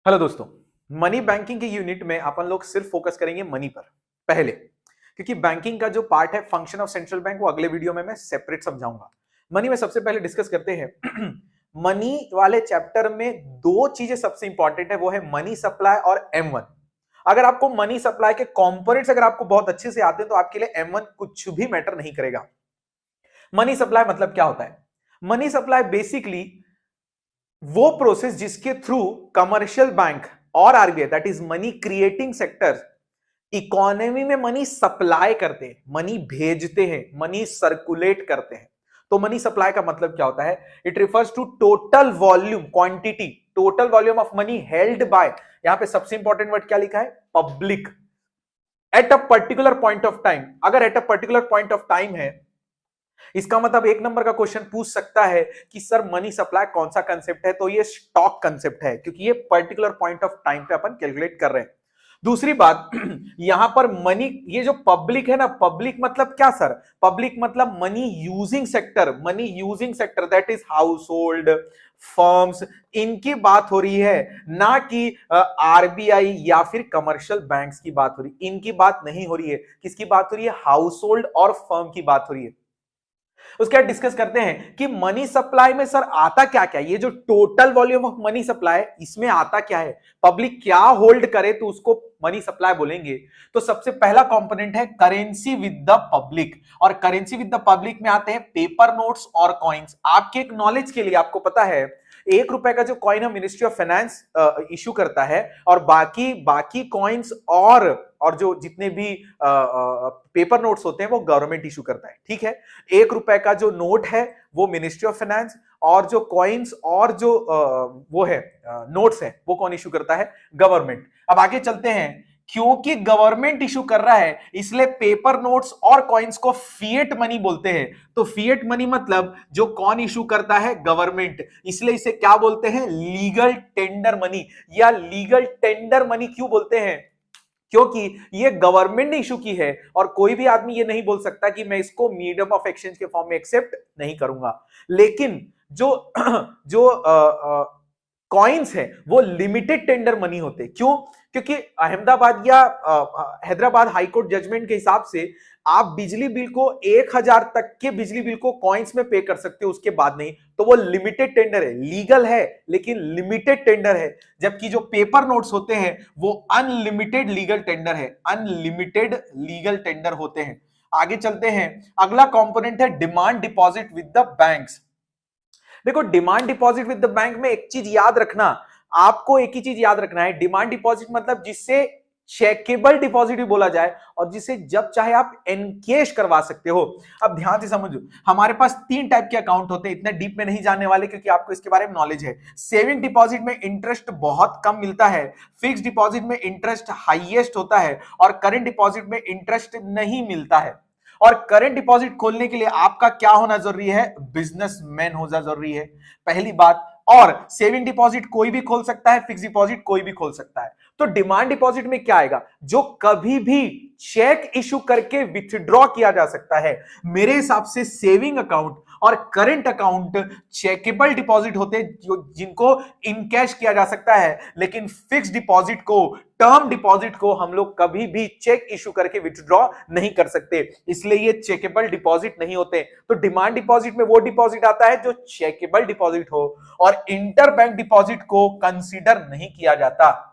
Hello दोस्तों। Money banking के unit में अपन लोग सिर्फ फोकस करेंगे मनी पर पहले, क्योंकि बैंकिंग का जो पार्ट है फंक्शन ऑफ सेंट्रल बैंक वो अगले वीडियो में मैं सेपरेट समझाऊंगा। मनी में सबसे पहले डिस्कस करते हैं। मनी वाले चैप्टर में दो चीजें सबसे इंपॉर्टेंट है, वो है मनी सप्लाई और M1। अगर आपको मनी सप्लाई के कंपोनेंट्स अगर आपको बहुत अच्छे से आते हैं तो आपके लिए M1 कुछ भी मैटर नहीं करेगा। मनी सप्लाई मतलब क्या होता है? मनी सप्लाई बेसिकली वो प्रोसेस जिसके थ्रू कमर्शियल बैंक और RBI, that is money creating sector, economy में मनी सप्लाई करते हैं, मनी भेजते हैं, मनी सर्कुलेट करते हैं। तो मनी सप्लाई का मतलब क्या होता है? It refers to total volume, quantity, total volume of money held by, यहां पे सबसे इंपॉर्टेंट वर्ड क्या लिखा है? Public, at a particular point of time. अगर at a particular point of time है, इसका मतलब एक नंबर का क्वेश्चन पूछ सकता है कि सर मनी सप्लाई कौन सा कंसेप्ट है? तो ये स्टॉक कंसेप्ट है, क्योंकि ये पर्टिकुलर पॉइंट ऑफ टाइम पे अपन कैलकुलेट कर रहे हैं। दूसरी बात, यहां पर मनी, ये जो पब्लिक है ना, पब्लिक मतलब क्या सर? पब्लिक मतलब money using sector, money using sector that is house hold, firms, इनकी बात हो रही है, ना कि आरबीआई या फिर कमर्शियल बैंक्स की बात हो रही, इनकी बात नहीं हो रही है। किसकी बात हो रही है? हाउस होल्ड और फर्म की बात हो रही है। उसके बाद डिस्कस करते हैं कि मनी सप्लाई में सर आता क्या क्या? ये जो total volume of money supply, इसमें आता क्या है? पब्लिक क्या होल्ड करे तो उसको मनी सप्लाई बोलेंगे। तो सबसे पहला कंपोनेंट है करेंसी विद द पब्लिक, और करेंसी विद द पब्लिक में आते हैं पेपर नोट्स और कॉइन्स। आपके एक नॉलेज के लिए आपको पता है, 1 रुपए का जो कॉइन है मिनिस्ट्री ऑफ फाइनेंस इशू करता है, और बाकी बाकी कॉइन्स और जो जितने भी पेपर नोट्स होते हैं वो गवर्नमेंट इशू करता है। ठीक है, 1 रुपए का जो नोट है वो मिनिस्ट्री ऑफ फाइनेंस, और जो कॉइन्स और जो वो है नोट्स है वो कौन इशू करता है? गवर्नमेंट। अब आगे चलते हैं, क्योंकि गवर्नमेंट इशू कर रहा है इसलिए पेपर नोट्स और कॉइन्स को फिएट मनी बोलते हैं। तो फिएट मनी मतलब जो कौन इशू करता है? गवर्नमेंट, इसलिए इसे क्या बोलते हैं? लीगल टेंडर मनी, या लीगल टेंडर मनी क्यों बोलते हैं? क्योंकि ये गवर्नमेंट ने इशू की है, और कोई भी आदमी ये नहीं बोल सकता कि मैं इसको मीडियम ऑफ एक्सचेंज के फॉर्म में एक्सेप्ट नहीं करूंगा। लेकिन जो जो कॉइन्स है वो लिमिटेड टेंडर मनी होते हैं। क्यों? क्योंकि अहमदाबाद या हैदराबाद हाईकोर्ट जजमेंट के हिसाब से आप बिजली बिल को 1,000 तक के बिजली बिल को कॉइन्स में पे कर सकते हो, उसके बाद नहीं। तो वो लिमिटेड टेंडर है, लीगल है लेकिन लिमिटेड टेंडर है। जबकि जो पेपर नोट्स होते हैं वो अनलिमिटेड लीगल टेंडर है, अनलिमिटेड लीगल टेंडर होते हैं। आगे चलते हैं, अगला कंपोनेंट है demand deposit with the banks. देखो, demand deposit with the bank में एक चीज याद रखना, आपको एक ही चीज याद रखना है, डिमांड डिपॉजिट मतलब जिससे चेकेबल डिपॉजिट भी बोला जाए, और जिसे जब चाहे आप एनकेश करवा सकते हो। अब ध्यान से समझो, हमारे पास 3 टाइप के अकाउंट होते हैं, इतने डीप में नहीं जाने वाले क्योंकि आपको इसके बारे में नॉलेज है। सेविंग डिपॉजिट में इंटरेस्ट बहुत कम मिलता है, फिक्स डिपॉजिट में इंटरेस्ट हाईएस्ट होता है, और करंट डिपॉजिट में इंटरेस्ट नहीं मिलता है। और करंट डिपॉजिट खोलने के लिए आपका क्या होना जरूरी है? बिजनेसमैन होना जरूरी है, पहली बात। और सेविंग डिपॉजिट कोई भी खोल सकता है, फिक्स डिपॉजिट कोई भी खोल सकता है। तो डिमांड डिपॉजिट में क्या आएगा? जो कभी भी चेक इशू करके विथड्रॉ किया जा सकता है। मेरे हिसाब से सेविंग अकाउंट और करंट अकाउंट चेकेबल डिपॉजिट होते हैं, जो जिनको इन कैश किया जा सकता है, लेकिन फिक्स डिपॉजिट को, टर्म डिपॉजिट को हम लोग कभी भी चेक इशू करके विथड्रॉ नहीं कर सकते, इसलिए ये चेकेबल डिपॉजिट नहीं होते। तो डिमांड डिपॉजिट में वो डिपॉजिट आता है जो चेकेबल डिपॉजिट हो, और इंटर बैंक डिपॉजिट को कंसीडर नहीं किया जाता।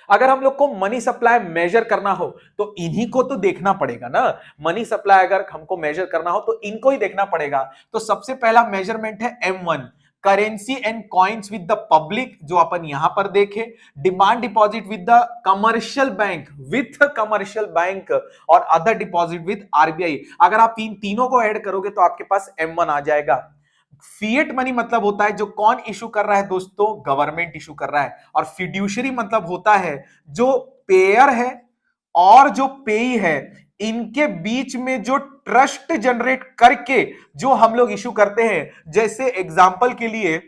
अगर हम लोग को मनी सप्लाई मेजर करना हो तो इन्हीं को तो देखना पड़ेगा ना। मनी सप्लाई अगर हमको मेजर करना हो तो इनको ही देखना पड़ेगा। तो सबसे पहला मेजरमेंट है M1, currency and coins with the public, जो अपन यहां पर देखे। Demand deposit with the commercial bank, with commercial bank, और अदर डिपॉजिट विद आरबीआई। अगर आप इन तीनों को ऐड करोगे तो आपके पास M1 आ जाएगा। फिएट मनी मतलब होता है जो कौन इशू कर रहा है दोस्तों? गवर्नमेंट इशू कर रहा है। और फिड्यूशरी मतलब होता है जो पेयर है और जो पेई है, इनके बीच में जो ट्रस्ट जनरेट करके जो हम लोग इशू करते हैं। जैसे एग्जांपल के लिए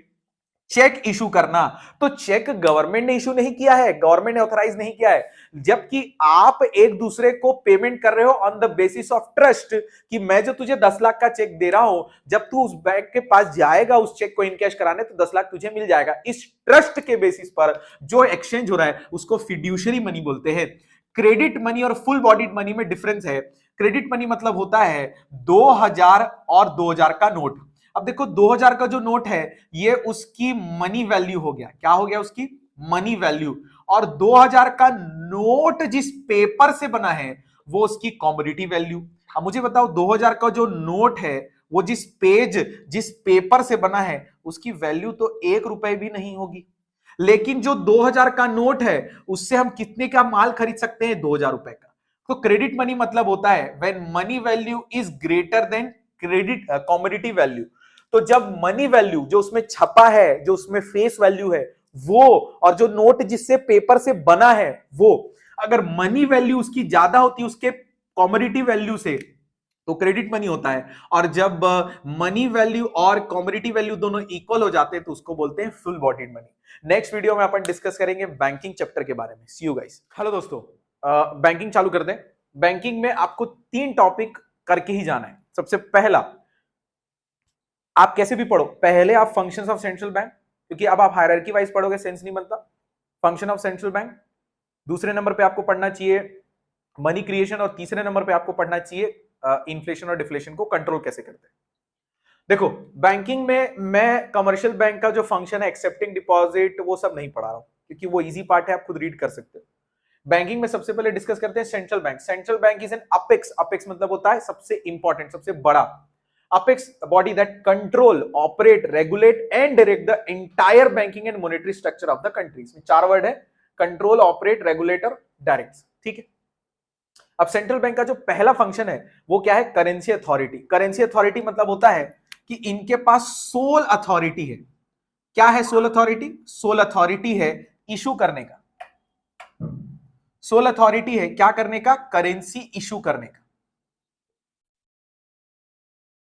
चेक इशू करना। तो चेक गवर्नमेंट ने इशू नहीं किया है, गवर्नमेंट ने ऑथराइज नहीं किया है, जबकि आप एक दूसरे को पेमेंट कर रहे हो on the basis of trust कि मैं जो तुझे 10 लाख का चेक दे रहा हूं, जब तू उस बैंक के पास जाएगा उस चेक को इनकैश कराने तो 10 लाख तुझे मिल जाएगा। इस ट्रस्ट के बेसिस पर जो एक्सचेंज हो रहा है उसको फिड्यूशरी मनी बोलते हैं। क्रेडिट मनी और फुल बॉडीड मनी में डिफरेंस है। क्रेडिट मनी मतलब होता है 2000 और 2000 का नोट। अब देखो 2000 का जो नोट है ये उसकी मनी वैल्यू हो गया, क्या हो गया उसकी मनी वैल्यू, और 2000 का नोट जिस पेपर से बना है वो उसकी कॉमोडिटी वैल्यू। अब मुझे बताओ 2000 का जो नोट है वो जिस पेपर से बना है उसकी वैल्यू तो 1 रुपए भी नहीं होगी, लेकिन जो 2000 का नोट है उससे हम कितने का माल खरीद सकते हैं, 2000 रुपए का। तो क्रेडिट मनी मतलब होता है when money value is greater than credit commodity value. तो जब मनी वैल्यू जो उसमें छपा है, जो उसमें फेस वैल्यू है वो, और जो नोट जिससे पेपर से बना है वो, अगर मनी वैल्यू उसकी ज्यादा होती है उसके कॉमोडिटी वैल्यू से तो क्रेडिट मनी होता है, और जब मनी वैल्यू और कॉमोडिटी वैल्यू दोनों इक्वल हो जाते हैं तो उसको बोलते हैं full bodied money. Next video में अपन डिस्कस करेंगे बैंकिंग चैप्टर के बारे में। सी यू गाइस। हेलो दोस्तों, बैंकिंग चालू कर दें। बैंकिंग में आपको 3 टॉपिक करके ही जाना है। सबसे पहला, आप कैसे भी पढ़ो, पहले आप फंक्शंस ऑफ सेंट्रल बैंक, क्योंकि अब आप हायरार्की वाइज पढ़ोगे सेंस नहीं बनता, फंक्शन ऑफ सेंट्रल बैंक। दूसरे नंबर पे आपको पढ़ना चाहिए मनी क्रिएशन, और तीसरे नंबर पे आपको पढ़ना चाहिए इन्फ्लेशन और डिफ्लेशन को कंट्रोल कैसे करते हैं। देखो बैंकिंग में मैं कमर्शियल बैंक का जो फंक्शन है एक्सेप्टिंग डिपॉजिट वो सब नहीं पढ़ा रहा हूं, क्योंकि वो इजी पार्ट है, आप खुद रीड कर सकते हो। बैंकिंग में सबसे पहले डिस्कस करते हैं central bank. Central bank is an apex, apex मतलब होता है सबसे इंपॉर्टेंट, सबसे बड़ा। Apex body that control, operate, regulate and direct the entire banking and monetary structure of the country. इसमें 4 वर्ड है, कंट्रोल, ऑपरेट, रेगुलेटर, डायरेक्ट। ठीक है। अब सेंट्रल बैंक का जो पहला फंक्शन है वो क्या है, करेंसी अथॉरिटी। करेंसी अथॉरिटी मतलब होता है कि इनके पास सोल अथॉरिटी है। क्या है सोल अथॉरिटी? सोल अथॉरिटी है इशू करने का। सोल अथॉरिटी है क्या करने का? करेंसी इशू करने का।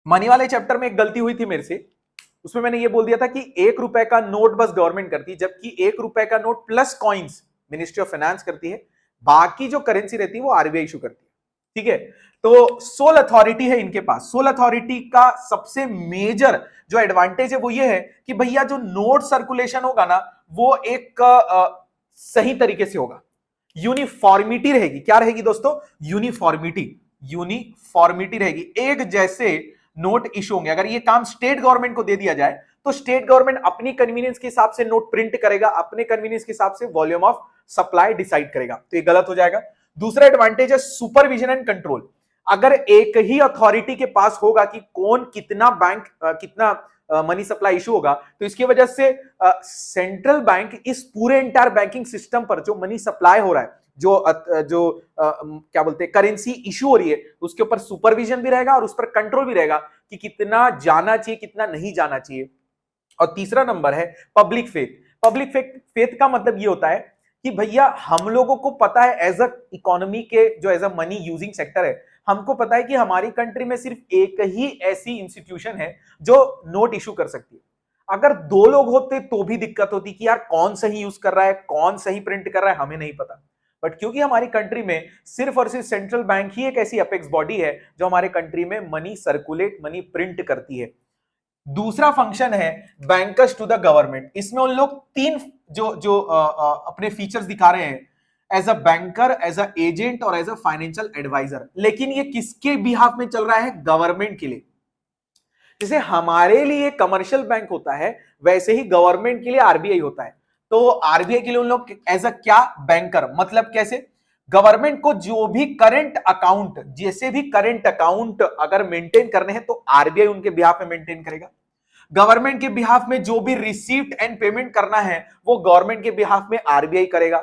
मनी वाले चैप्टर में एक गलती हुई थी मेरे से, उसमें मैंने ये बोल दिया था कि 1 रुपए का नोट बस गवर्नमेंट करती है, जबकि 1 रुपए का note plus coins ministry of finance करती है, बाकी जो करेंसी रहती है वो आरबीआई इशू करती है। ठीक है। तो सोल अथॉरिटी है इनके पास। सोल अथॉरिटी का सबसे मेजर जो एडवांटेज है वो ये है कि भैया जो नोट सर्कुलेशन होगा ना वो एक सही तरीके से होगा, यूनिफॉर्मिटी रहेगी। क्या रहेगी दोस्तों? यूनिफॉर्मिटी। यूनिफॉर्मिटी रहेगी, एक जैसे नोट इशू होंगे। अगर ये काम स्टेट गवर्नमेंट को दे दिया जाए तो स्टेट गवर्नमेंट अपनी कन्वीनियंस के हिसाब से नोट प्रिंट करेगा, अपने कन्वीनियंस के हिसाब से वॉल्यूम ऑफ सप्लाई डिसाइड करेगा, तो ये गलत हो जाएगा। दूसरा एडवांटेज है सुपरविजन एंड कंट्रोल। अगर एक ही अथॉरिटी के पास होगा कि कौन कितना बैंक कितना मनी सप्लाई इशू होगा, तो इसकी वजह से सेंट्रल बैंक इस पूरे एंटायर बैंकिंग सिस्टम पर जो मनी सप्लाई हो रहा है, जो क्या बोलते हैं करेंसी इशू हो रही है, उसके ऊपर सुपरविजन भी रहेगा और उस पर कंट्रोल भी रहेगा कि कितना जाना चाहिए कितना नहीं जाना चाहिए। और तीसरा नंबर है पब्लिक फेथ। पब्लिक फेथ का मतलब ये होता है कि भैया हम लोगों को पता है एज अ इकोनॉमी के जो as a money using sector है, हमको पता है कि हमारी कंट्री में सिर्फ एक ही ऐसी इंस्टीट्यूशन है जो नोट इशू कर सकती है। अगर 2 लोग होते तो भी दिक्कत होती कि यार कौन सही यूज कर रहा है, कौन सही प्रिंट कर रहा है, हमें नहीं पता। बट क्योंकि हमारी कंट्री में सिर्फ और सिर्फ सेंट्रल बैंक ही एक ऐसी अपेक्स बॉडी है जो हमारे कंट्री में मनी सर्कुलेट, मनी प्रिंट करती है। दूसरा फंक्शन है बैंकर्स टू द गवर्नमेंट। इसमें उन लोग 3 जो अपने फीचर्स दिखा रहे हैं, as a banker, as a agent और एज अ फाइनेंशियल एडवाइजर। लेकिन ये किसके बिहाफ में चल रहा है? गवर्नमेंट के लिए। जैसे हमारे लिए कमर्शियल बैंक होता है वैसे ही गवर्नमेंट के लिए आरबीआई होता है। तो आरबीआई के लिए उन लोग एज अ क्या? बैंकर। मतलब कैसे? गवर्नमेंट को जो भी करंट अकाउंट, जैसे भी करंट अकाउंट अगर मेंटेन करने हैं तो आरबीआई उनके बिहाफ में मेंटेन करेगा। गवर्नमेंट के बिहाफ में जो भी रिसीप्ट एंड पेमेंट करना है वो गवर्नमेंट के बिहाफ में आरबीआई करेगा।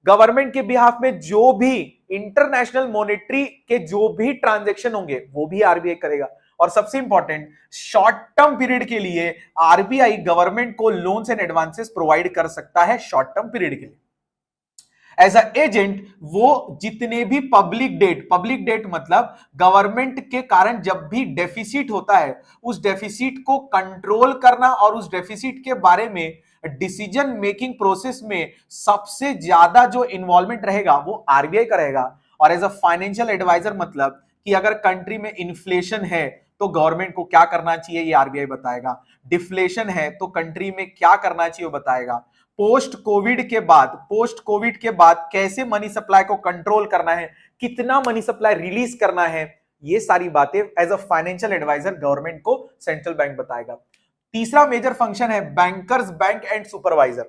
गवर्नमेंट के बिहाफ में जो भी इंटरनेशनल मॉनेटरी के जो भी ट्रांजैक्शन होंगे वो भी आरबीआई करेगा। और सबसे इंपॉर्टेंट, शॉर्ट टर्म पीरियड के लिए आरबीआई गवर्नमेंट को लोन्स एंड एडवांसेस प्रोवाइड कर सकता है शॉर्ट टर्म पीरियड के लिए। एज अ एजेंट वो जितने भी पब्लिक डेट मतलब गवर्नमेंट के कारण जब भी डेफिसिट होता है उस डेफिसिट को कंट्रोल करना और उस डेफिसिट के बारे में डिसीजन मेकिंग प्रोसेस में सबसे ज्यादा जो इन्वॉल्वमेंट रहेगा वो आरबीआई का रहेगा। और एज अ फाइनेंशियल एडवाइजर मतलब कि अगर कंट्री में इन्फ्लेशन है तो गवर्नमेंट को क्या करना चाहिए ये आरबीआई बताएगा, डिफ्लेशन है तो कंट्री में क्या करना चाहिए वो बताएगा, पोस्ट कोविड के बाद कैसे मनी सप्लाई को कंट्रोल करना है, कितना मनी सप्लाई रिलीज करना है, ये सारी बातें as a financial adviser government को सेंट्रल बैंक बताएगा। तीसरा मेजर फंक्शन है बैंकर्स बैंक एंड सुपरवाइजर।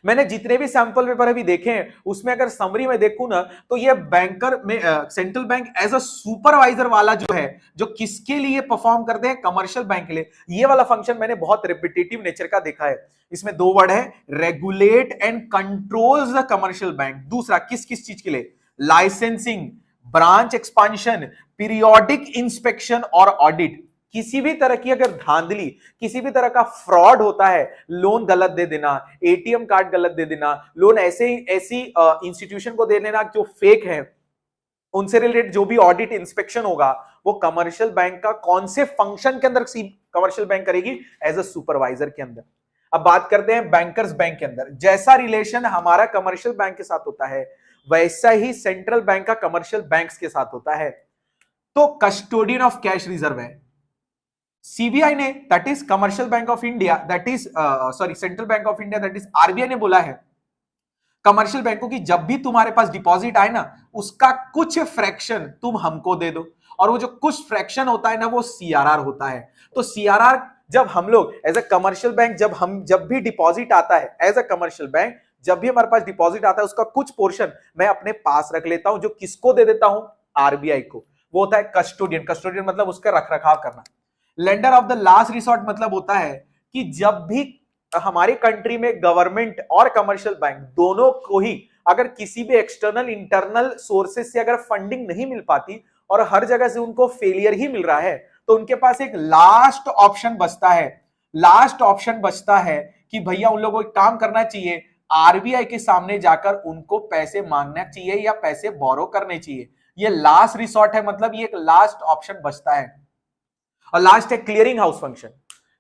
मैंने जितने भी सैंपल पेपर अभी देखे हैं उसमें अगर समरी में देखूं ना तो ये बैंकर में central bank as a supervisor वाला जो है, जो किसके लिए परफॉर्म करते हैं, कमर्शियल बैंक के लिए। ये वाला फंक्शन मैंने बहुत रिपीटेटिव नेचर का देखा है। इसमें दो वर्ड है, regulate and controls the commercial bank. दूसरा किस किस चीज के लिए, licensing, branch expansion, periodic inspection और ऑडिट। किसी भी तरह की अगर धांधली, किसी भी तरह का फ्रॉड होता है, लोन गलत दे देना, एटीएम कार्ड गलत दे देना, लोन ऐसी इंस्टीट्यूशन को दे देना जो फेक है, उनसे रिलेटेड जो भी ऑडिट इंस्पेक्शन होगा वो कमर्शियल बैंक का कौन से फंक्शन के अंदर कमर्शियल बैंक करेगी, एज अ सुपरवाइजर के अंदर। अब बात करते हैं बैंकर्स बैंक के अंदर। जैसा रिलेशन हमारा कमर्शियल बैंक के साथ होता है वैसा ही सेंट्रल बैंक का कमर्शियल बैंक्स के साथ होता है। तो कस्टोडियन ऑफ कैश रिजर्व है सीबीआई ने, that is commercial bank of India, that is central bank of India, that is RBI ने बोला है कमर्शियल बैंकों की जब भी तुम्हारे पास डिपॉजिट आए ना उसका कुछ फ्रैक्शन तुम हमको दे दो, और वो जो कुछ फ्रैक्शन होता है ना वो सीआरआर होता है। तो सीआरआर जब हम लोग एज अ कमर्शियल बैंक जब भी डिपॉजिट आता है एज अ कमर्शियल बैंक, जब भी हमारे पास डिपॉजिट आता है उसका कुछ पोर्शन मैं अपने पास रख लेता हूं, जो किसको दे देता हूं, आरबीआई को। वो होता है कस्टोडियन मतलब उसका रखरखाव करना। Lender of the last resort मतलब होता है कि जब भी हमारी कंट्री में गवर्नमेंट और कमर्शियल बैंक दोनों को ही अगर किसी भी एक्सटर्नल इंटरनल सोर्सेस से अगर फंडिंग नहीं मिल पाती और हर जगह से उनको फेलियर ही मिल रहा है तो उनके पास एक लास्ट ऑप्शन बचता है कि भैया उन लोगों को काम करना चाहिए, आरबीआई के सामने जाकर उनको पैसे मांगना चाहिए या पैसे बोरो करने चाहिए। ये लास्ट रिसोर्ट है, मतलब ये एक लास्ट ऑप्शन बचता है। और लास्ट है क्लियरिंग हाउस फंक्शन,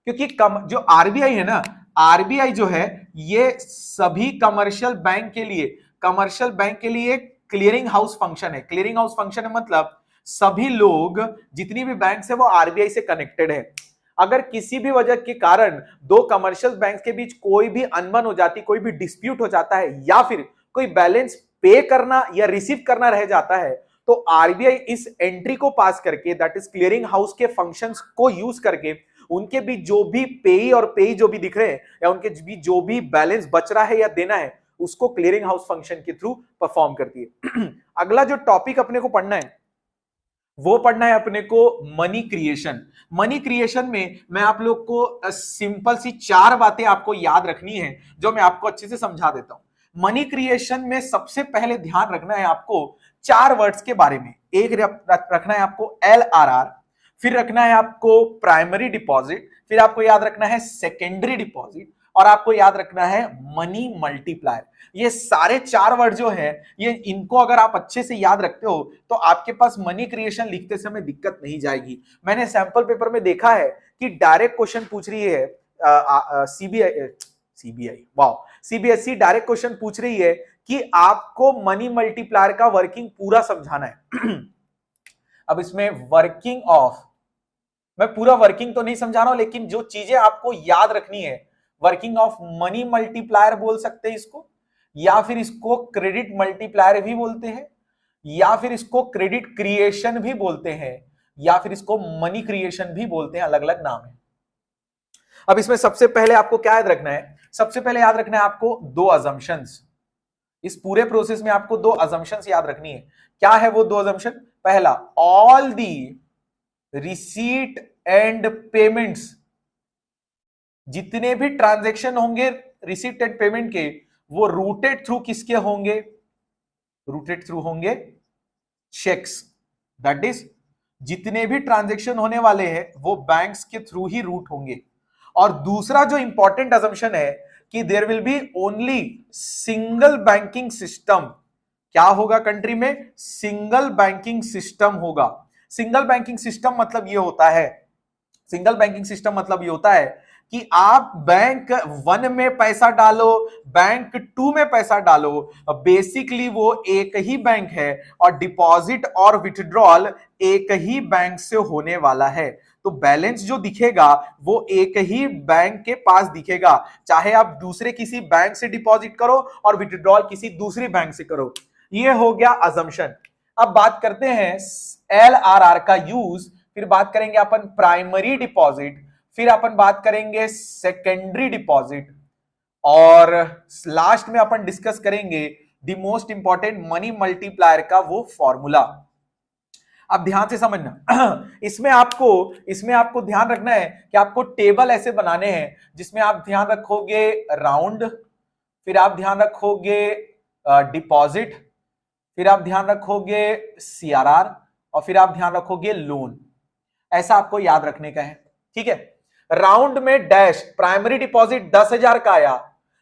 क्योंकि जो आरबीआई है ना, आरबीआई जो है ये सभी कमर्शियल बैंक के लिए क्लियरिंग हाउस फंक्शन है। क्लियरिंग हाउस फंक्शन है मतलब सभी लोग, जितनी भी बैंक है वो आरबीआई से कनेक्टेड है। अगर किसी भी वजह के कारण दो कमर्शियल बैंक के बीच कोई भी अनबन हो जाती, कोई भी डिस्प्यूट हो जाता है या फिर कोई बैलेंस पे करना या रिसीव करना रह जाता है, तो आरबीआई इस एंट्री को पास करके, दैट इज क्लियरिंग हाउस के फंक्शंस को यूज करके, उनके बीच जो भी पेई और पेई जो भी दिख रहे हैं या उनके बीच जो भी बैलेंस बच रहा है या देना है उसको क्लियरिंग हाउस फंक्शन के थ्रू परफॉर्म करती है। अगला जो टॉपिक अपने को पढ़ना है वो पढ़ना है अपने को मनी क्रिएशन। मनी क्रिएशन में मैं आप लोग को सिंपल सी 4 बातें आपको याद रखनी है जो मैं आपको अच्छे से समझा देता हूं। मनी क्रिएशन में सबसे पहले ध्यान रखना है आपको 4 वर्ड्स के बारे में। एक रखना है आपको LRR, फिर रखना है आपको प्राइमरी डिपॉजिट, फिर आपको याद रखना है सेकेंडरी डिपॉजिट, और आपको याद रखना है मनी मल्टीप्लायर। ये सारे 4 वर्ड जो है ये इनको अगर आप अच्छे से याद रखते हो तो आपके पास मनी क्रिएशन लिखते समय दिक्कत नहीं जाएगी। मैंने सैंपल पेपर में देखा है कि डायरेक्ट क्वेश्चन पूछ रही है सीबीएसई डायरेक्ट क्वेश्चन पूछ रही है कि आपको मनी मल्टीप्लायर का वर्किंग पूरा समझाना है। अब इसमें वर्किंग ऑफ, मैं पूरा वर्किंग तो नहीं समझा रहा हूं लेकिन जो चीजें आपको याद रखनी है, वर्किंग ऑफ मनी मल्टीप्लायर बोल सकते हैं इसको, या फिर इसको क्रेडिट मल्टीप्लायर भी बोलते हैं, या फिर इसको क्रेडिट क्रिएशन भी बोलते हैं, या फिर इसको मनी क्रिएशन भी बोलते हैं, अलग अलग नाम है। अब इसमें सबसे पहले आपको क्या याद रखना है, सबसे पहले याद रखना है आपको 2 अजम्पशंस। इस पूरे प्रोसेस में आपको 2 अजम्पशंस याद रखनी है। क्या है वो 2 अजम्पशन? पहला, all the receipt and payments, जितने भी ट्रांजैक्शन होंगे रिसीट एंड पेमेंट के वो रूटेड थ्रू किसके होंगे? रूटेड थ्रू होंगे चेक्स। दैट इज जितने भी ट्रांजैक्शन होने वाले हैं वो बैंक्स के थ्रू ही रूट होंगे। और दूसरा जो इंपॉर्टेंट अजम्पशन है, कि there will be only single banking system. क्या होगा कंट्री में? सिंगल बैंकिंग सिस्टम होगा। सिंगल बैंकिंग सिस्टम मतलब ये होता है, सिंगल बैंकिंग सिस्टम मतलब ये होता है कि आप बैंक 1 में पैसा डालो, बैंक 2 में पैसा डालो, बेसिकली वो एक ही बैंक है और डिपॉजिट और विथड्रॉल एक ही बैंक से होने वाला है। तो बैलेंस जो दिखेगा वो एक ही बैंक के पास दिखेगा, चाहे आप दूसरे किसी बैंक से डिपॉजिट करो और विथड्रॉल किसी दूसरी बैंक से करो। ये हो गया अजम्पशन। अब बात करते हैं एलआरआर का यूज, फिर बात करेंगे अपन प्राइमरी डिपॉजिट, फिर अपन बात करेंगे सेकेंडरी डिपॉजिट, और लास्ट में अपन डिस्कस करेंगे the most important money multiplier का वो फॉर्मूला। अब ध्यान से समझना इसमें आपको ध्यान रखना है कि आपको टेबल ऐसे बनाने हैं जिसमें आप ध्यान रखोगे राउंड, फिर आप ध्यान रखोगे डिपॉजिट, फिर आप ध्यान रखोगे सीआरआर, और फिर आप ध्यान रखोगे लोन। ऐसा आपको याद रखने का है, ठीक है। राउंड में डैश प्राइमरी डिपॉजिट 10,000 का आया,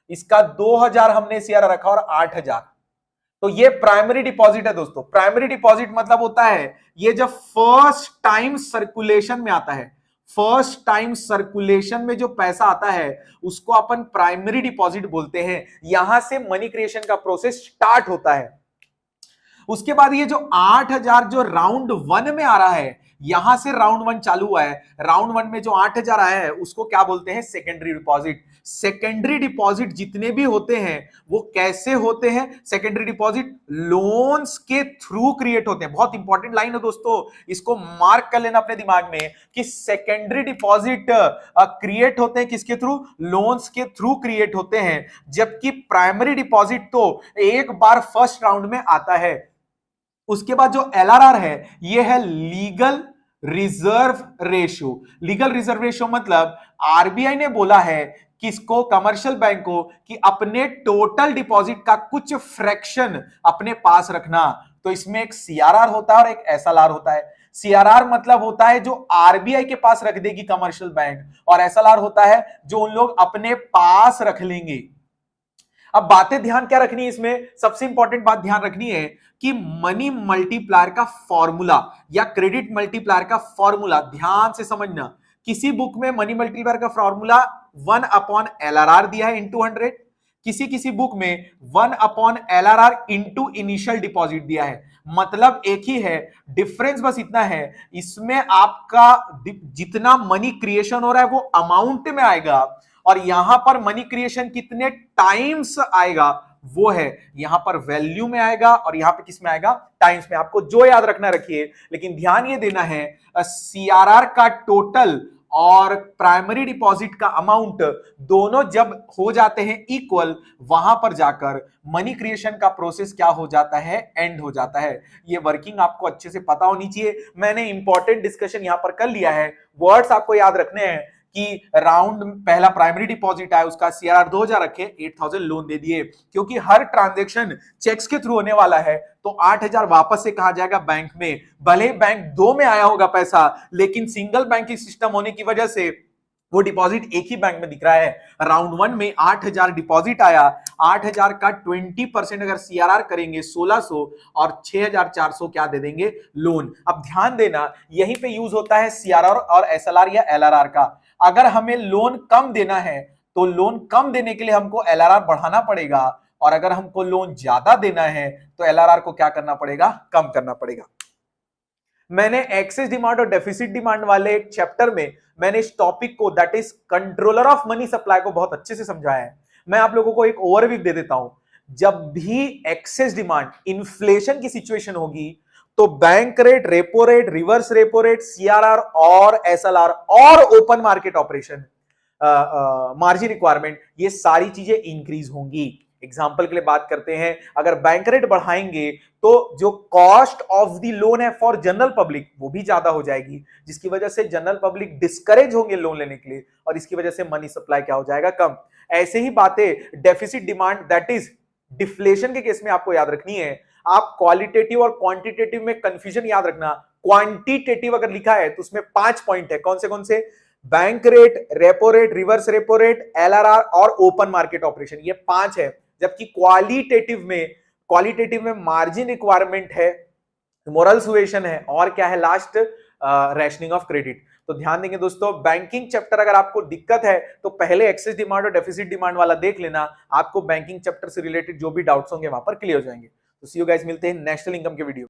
इसका 2,000 हमने सीआरआर रखा और 8,000, तो ये प्राइमरी डिपॉजिट है दोस्तों। प्राइमरी डिपॉजिट मतलब होता है ये जब फर्स्ट टाइम सर्कुलेशन में आता है, फर्स्ट टाइम सर्कुलेशन में जो पैसा आता है उसको अपन प्राइमरी डिपॉजिट बोलते हैं। यहां से मनी क्रिएशन का प्रोसेस स्टार्ट होता है। उसके बाद ये जो 8,000 जो राउंड 1 में आ रहा है, यहां से राउंड 1 चालू हुआ है, राउंड 1 में जो 8,000 आया है उसको क्या बोलते हैं? Secondary deposit. सेकेंडरी डिपॉजिट जितने भी होते हैं वो कैसे होते हैं? सेकेंडरी डिपॉजिट लोन्स के थ्रू क्रिएट होते हैं। बहुत इंपॉर्टेंट लाइन है दोस्तों, इसको मार्क कर लेना अपने दिमाग में कि सेकेंडरी डिपॉजिट क्रिएट होते हैं किसके थ्रू? लोन्स के थ्रू क्रिएट होते हैं, जबकि प्राइमरी डिपॉजिट तो एक बार फर्स्ट राउंड में आता है। उसके बाद जो एलआरआर है ये है legal reserve ratio. Legal reserve ratio मतलब आरबीआई ने बोला है किसको? कमर्शियल बैंक को, कि अपने टोटल डिपॉजिट का कुछ फ्रैक्शन अपने पास रखना। तो इसमें एक सीआरआर होता है और एक एसएलआर होता है। सीआरआर मतलब होता है जो आरबीआई के पास रख देगी कमर्शियल बैंक, और एसएलआर होता है जो उन लोग अपने पास रख लेंगे। अब बातें ध्यान क्या रखनी है इसमें? सबसे इंपॉर्टेंट बात ध्यान रखनी है कि मनी मल्टीप्लायर का फॉर्मूला या क्रेडिट मल्टीप्लायर का फॉर्मूला ध्यान से समझना। किसी बुक में मनी मल्टीप्लायर का फॉर्मूला 1/LRR दिया है इंटू 100, किसी बुक में 1/LRR इंटू इनिशियल डिपॉजिट दिया है। मतलब एक ही है, डिफरेंस बस इतना है, इसमें आपका जितना मनी क्रिएशन हो रहा है वो अमाउंट में आएगा, और यहां पर मनी क्रिएशन कितने टाइम्स आएगा वो है यहां पर वैल्यू में आएगा, और यहां पे किस में आएगा? टाइम्स में। आपको जो याद रखना रखिए, लेकिन ध्यान ये देना है सीआरआर का टोटल और प्राइमरी डिपॉजिट का अमाउंट दोनों जब हो जाते हैं इक्वल, वहां पर जाकर मनी क्रिएशन का प्रोसेस क्या हो जाता है? एंड हो जाता है। ये वर्किंग आपको अच्छे से पता होनी चाहिए। मैंने इंपॉर्टेंट डिस्कशन यहां पर कर लिया है, वर्ड्स आपको याद रखने हैं कि राउंड पहला प्राइमरी डिपॉजिट आया, उसका सीआरआर 2,000 रखे, 8,000 लोन दे दिए, क्योंकि हर ट्रांजैक्शन चेक्स के थ्रू होने वाला है, तो 8,000 वापस से कहा जाएगा बैंक में। भले बैंक 2 में आया होगा पैसा, लेकिन सिंगल बैंकिंग सिस्टम होने की वजह से वो डिपॉजिट एक ही बैंक में दिख रहा है। राउंड 1 में 8,000 डिपॉजिट आया, 8,000 का 20% अगर सीआरआर करेंगे 1,600, और 6,400 क्या दे देंगे? लोन। अब ध्यान देना, यहीं पे यूज होता है सीआरआर और एसएलआर या एलआरआर का। अगर हमें लोन कम देना है तो लोन कम देने के लिए हमको एलआरआर बढ़ाना पड़ेगा, और अगर हमको लोन ज्यादा देना है तो एलआरआर को क्या करना पड़ेगा? कम करना पड़ेगा। मैंने एक्सेस डिमांड और डेफिसिट डिमांड वाले एक चैप्टर में मैंने इस टॉपिक को, that is controller of money supply को, बहुत अच्छे से समझाया है। मैं आप लोगों को एक ओवरव्यू दे देता हूं। जब भी एक्सेस डिमांड, इन्फ्लेशन की सिचुएशन होगी, तो bank rate, repo rate, reverse repo rate, CRR और एसएलआर और open market operation, margin requirement, ये सारी चीजें इंक्रीज होंगी। एग्जाम्पल के लिए बात करते हैं, अगर बैंक रेट बढ़ाएंगे तो जो कॉस्ट ऑफ द लोन है फॉर जनरल पब्लिक वो भी ज्यादा हो जाएगी, जिसकी वजह से जनरल पब्लिक डिस्करेज होंगे लोन लेने के लिए, और इसकी वजह से मनी सप्लाई क्या हो जाएगा? कम। ऐसे ही बातें deficit demand, that is deflation के केस में आपको याद रखनी है। आप क्वालिटेटिव और क्वांटिटेटिव में कंफ्यूजन याद रखना। क्वांटिटेटिव अगर लिखा है तो उसमें 5 पॉइंट है, कौन से? Bank rate, repo rate, reverse repo rate, LRR और ओपन मार्केट ऑपरेशन, ये 5 है। जबकि क्वालिटेटिव में मार्जिन रिक्वायरमेंट है, मोरल सुएशन है, और क्या है लास्ट, रैशनिंग ऑफ क्रेडिट। तो ध्यान देंगे दोस्तों, बैंकिंग चैप्टर अगर आपको दिक्कत है तो पहले एक्सेस डिमांड और डेफिसिट डिमांड वाला देख लेना, आपको बैंकिंग चैप्टर से रिलेटेड जो भी डाउट्स होंगे वहां पर क्लियर हो जाएंगे। तो सी यू गाइस, मिलते हैं नेशनल इनकम के वीडियो।